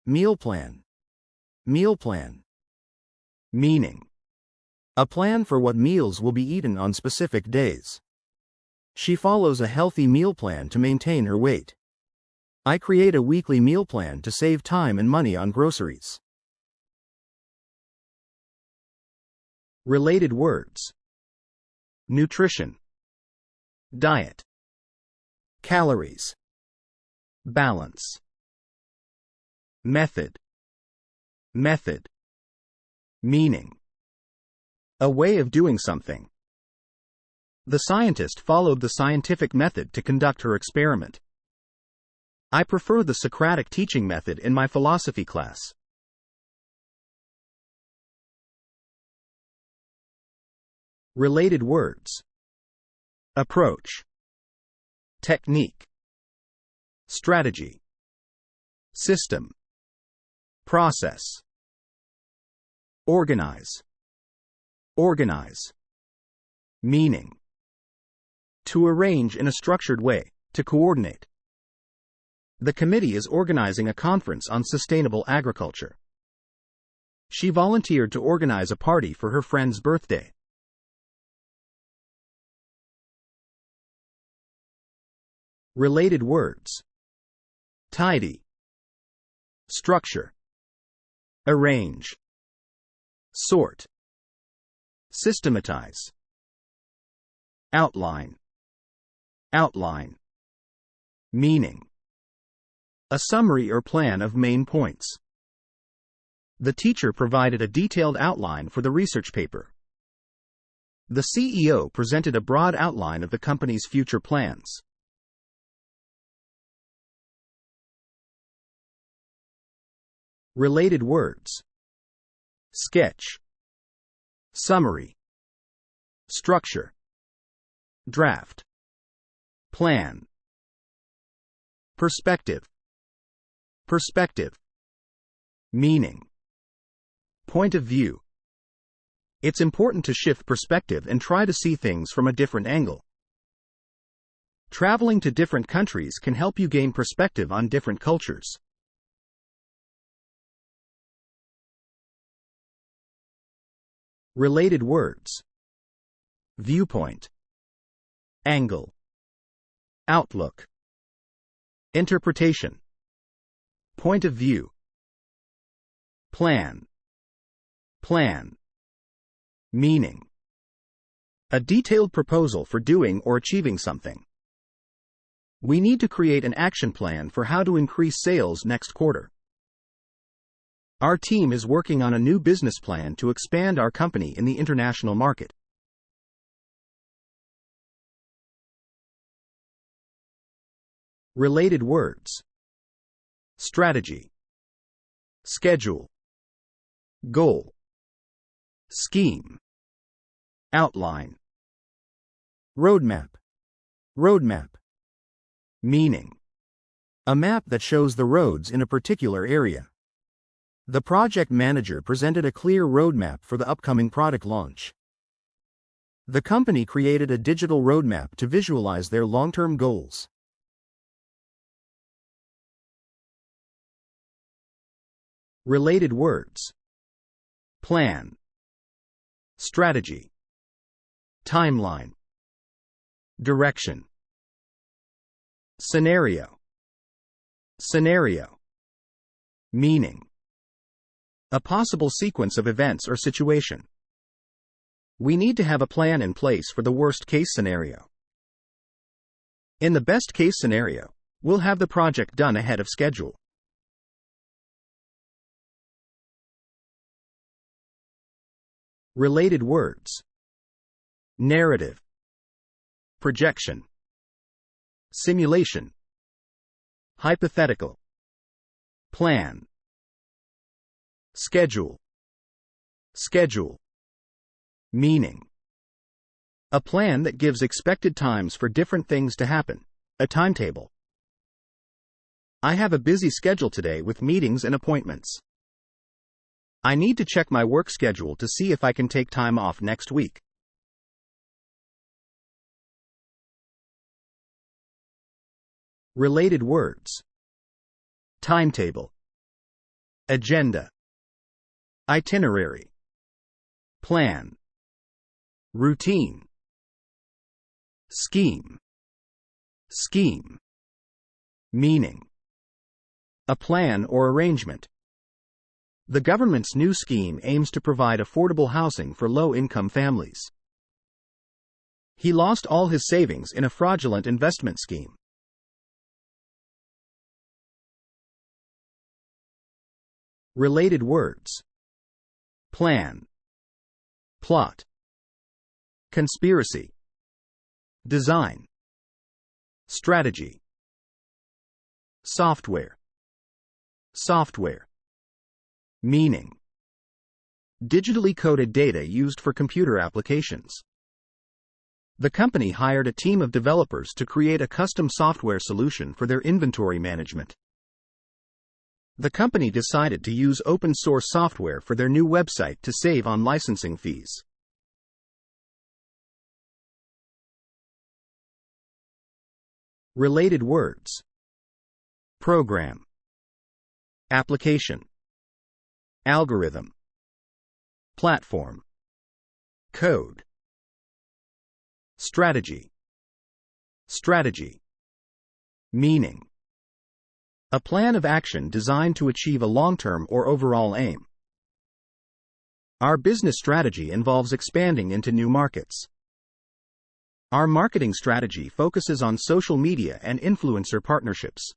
Meal plan. Meal plan. Meaning: a plan for what meals will be eaten on specific days. She follows a healthy meal plan to maintain her weight. I create a weekly meal plan to save time and money on groceries. Related words: nutrition, diet, calories, balance, method. Method. Meaning: a way of doing something. The scientist followed the scientific method to conduct her experiment. I prefer the Socratic teaching method in my philosophy class. Related words: approach, technique, strategy, system, process, organize. Organize. Meaning: to arrange in a structured way, to coordinate. The committee is organizing a conference on sustainable agriculture. She volunteered to organize a party for her friend's birthday. Related words: tidy, structure, arrange, sort, systematize, outline. Outline. Meaning: a summary or plan of main points. The teacher provided a detailed outline for the research paper. The CEO presented a broad outline of the company's future plans. Related words: sketch, summary, structure, draft, plan. Perspective. Perspective. Meaning: point of view. It's important to shift perspective and try to see things from a different angle. Traveling to different countries can help you gain perspective on different cultures. Related words: viewpoint, angle, outlook, interpretation, point of view, plan. Plan. Meaning: a detailed proposal for doing or achieving something. We need to create an action plan for how to increase sales next quarter. Our team is working on a new business plan to expand our company in the international market. Related words: strategy, schedule, goal, scheme, outline, roadmap. Roadmap. Meaning: a map that shows the roads in a particular area. The project manager presented a clear roadmap for the upcoming product launch. The company created a digital roadmap to visualize their long-term goals. Related words: plan, strategy, timeline, direction, scenario. Scenario. Meaning: a possible sequence of events or situation. We need to have a plan in place for the worst-case scenario. In the best-case scenario, we'll have the project done ahead of schedule. Related words: narrative, projection, simulation, hypothetical, plan, schedule. Schedule. Meaning: a plan that gives expected times for different things to happen, a timetable. I have a busy schedule today with meetings and appointments. I need to check my work schedule to see if I can take time off next week. Related words: timetable, agenda, itinerary, plan, routine, scheme, scheme, meaning, a plan or arrangement. The government's new scheme aims to provide affordable housing for low-income families. He lost all his savings in a fraudulent investment scheme. Related words: plan, plot, conspiracy, design, strategy, software, software, meaning, digitally coded data used for computer applications. The company hired a team of developers to create a custom software solution for their inventory management. The company decided to use open-source software for their new website to save on licensing fees. Related words: program, application, algorithm, platform, code, strategy, strategy, meaning, a plan of action designed to achieve a long-term or overall aim. Our business strategy involves expanding into new markets. Our marketing strategy focuses on social media and influencer partnerships.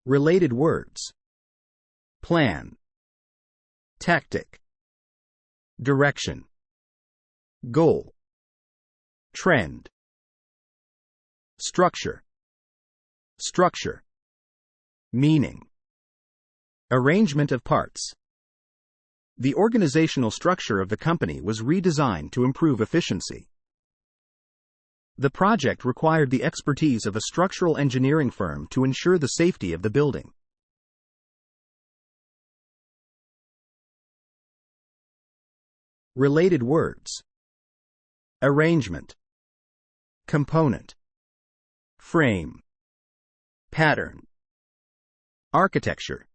Related words: plan, tactic, direction, goal, trend, structure, structure, meaning, arrangement of parts. The organizational structure of the company was redesigned to improve efficiency. The project required the expertise of a structural engineering firm to ensure the safety of the building. Related words: arrangement, component, frame, pattern, architecture,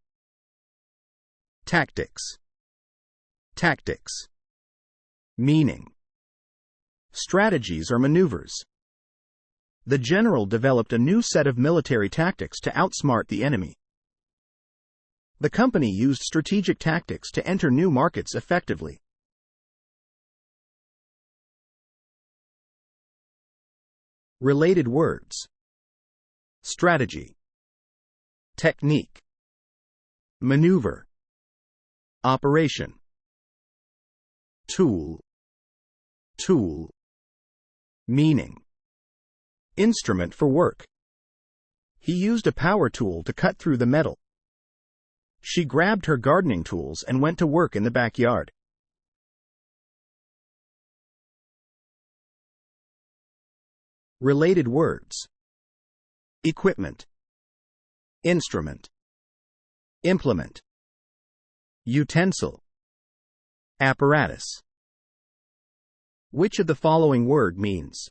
tactics, tactics, meaning, strategies or maneuvers. The general developed a new set of military tactics to outsmart the enemy. The company used strategic tactics to enter new markets effectively. Related words: strategy, technique, maneuver, operation, tool, tool, meaning, instrument for work. He used a power tool to cut through the metal. She grabbed her gardening tools and went to work in the backyard. Related words: equipment, instrument, implement, utensil, apparatus. Which of the following word means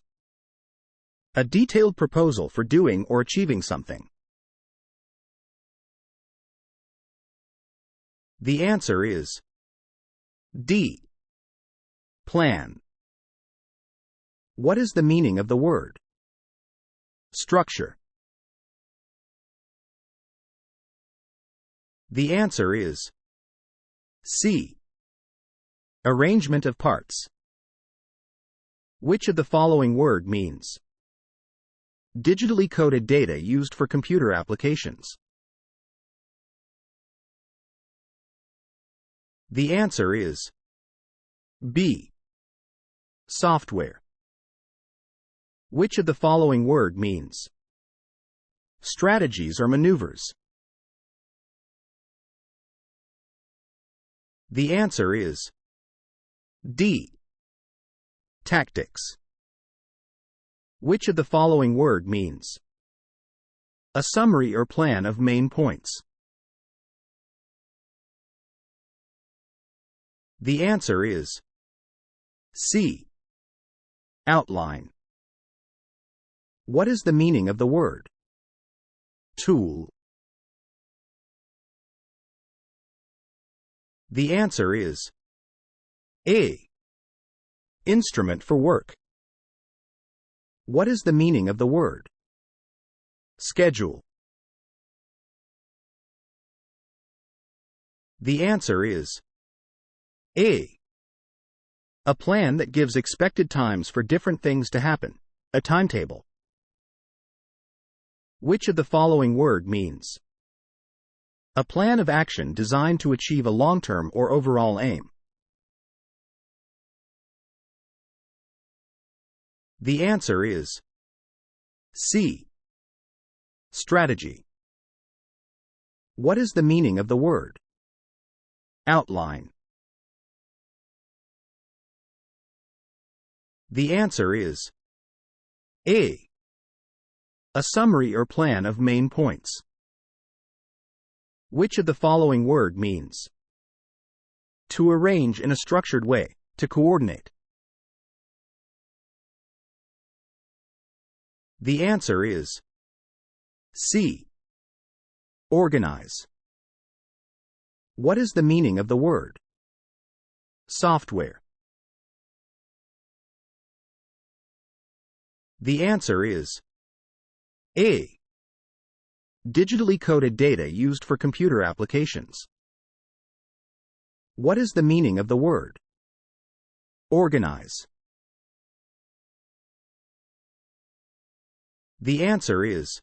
a detailed proposal for doing or achieving something? The answer is D. Plan. What is the meaning of the word structure? The answer is C. Arrangement of parts. Which of the following word means digitally coded data used for computer applications? The answer is B. Software. Which of the following word means strategies or maneuvers? The answer is D. Tactics. Which of the following word means a summary or plan of main points? The answer is C. Outline. What is the meaning of the word Tool. The answer is A. Instrument for work. What is the meaning of the word schedule? The answer is A. A plan that gives expected times for different things to happen, a timetable. Which of the following word means a plan of action designed to achieve a long-term or overall aim? The answer is C. Strategy. What is the meaning of the word outline? The answer is A. A summary or plan of main points. Which of the following word means to arrange in a structured way, to coordinate? The answer is C. Organize. What is the meaning of the word software? The answer is A. Digitally coded data used for computer applications. What is the meaning of the word organize? The answer is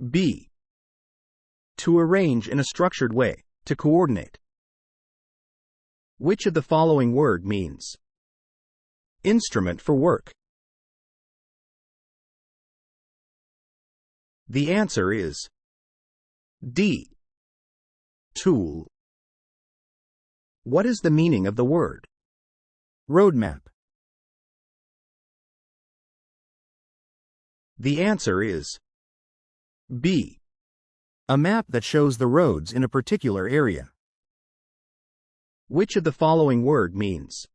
B. To arrange in a structured way, to coordinate. Which of the following word means instrument for work? The answer is D. Tool. What is the meaning of the word roadmap? The answer is B. A map that shows the roads in a particular area. Which of the following word means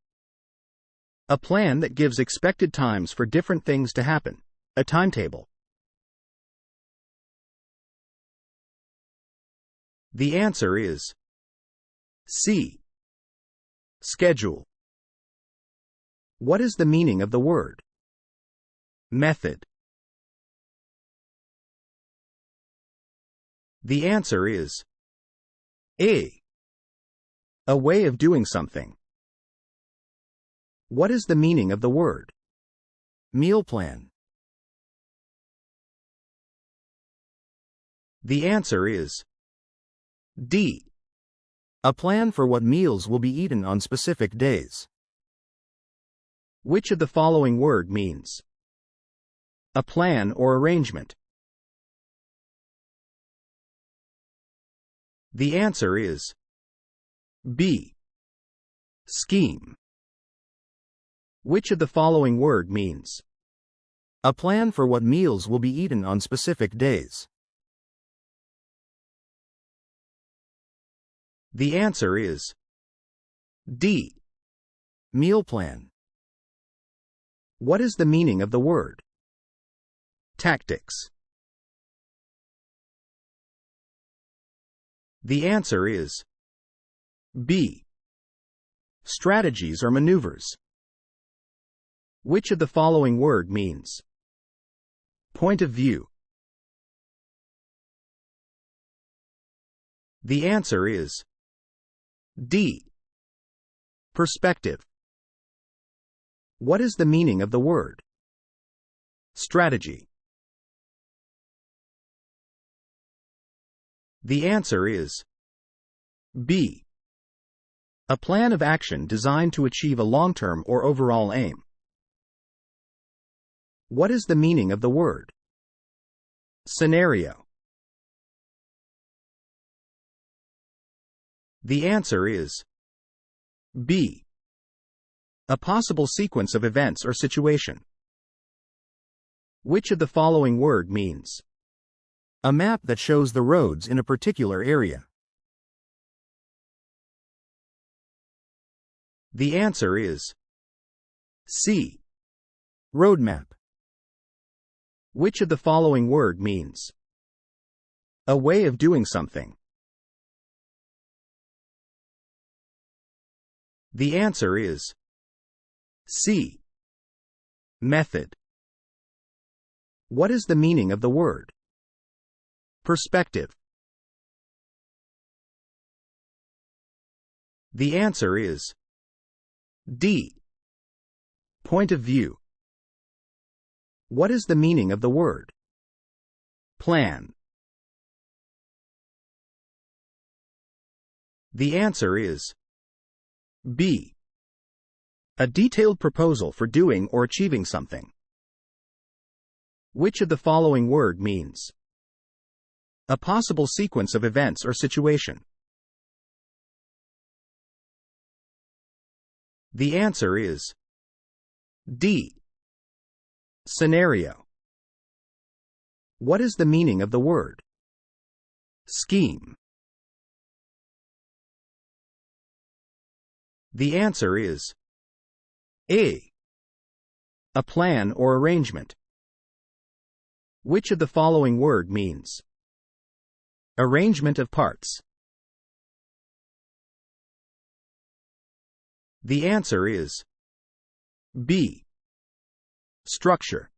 a plan that gives expected times for different things to happen, a timetable? The answer is C. Schedule. What is the meaning of the word method? The answer is A. A way of doing something. What is the meaning of the word meal plan? The answer is D. A plan for what meals will be eaten on specific days. Which of the following word means a plan or arrangement? The answer is B. Scheme. Which of the following word means a plan for what meals will be eaten on specific days? The answer is D. Meal plan. What is the meaning of the word tactics? The answer is B. Strategies or maneuvers. Which of the following word means point of view? The answer is D. Perspective. What is the meaning of the word strategy? The answer is B. A plan of action designed to achieve a long-term or overall aim. What is the meaning of the word scenario? The answer is B. A possible sequence of events or situation. Which of the following word means a map that shows the roads in a particular area? The answer is C. Roadmap. Which of the following word means A way of doing something. The answer is C. Method. What is the meaning of the word perspective? The answer is D. Point of view. What is the meaning of the word plan? The answer is B. A detailed proposal for doing or achieving something. Which of the following word means a possible sequence of events or situation? The answer is D. Scenario. What is the meaning of the word scheme? The answer is A. A plan or arrangement. Which of the following word means arrangement of parts? The answer is B. Structure.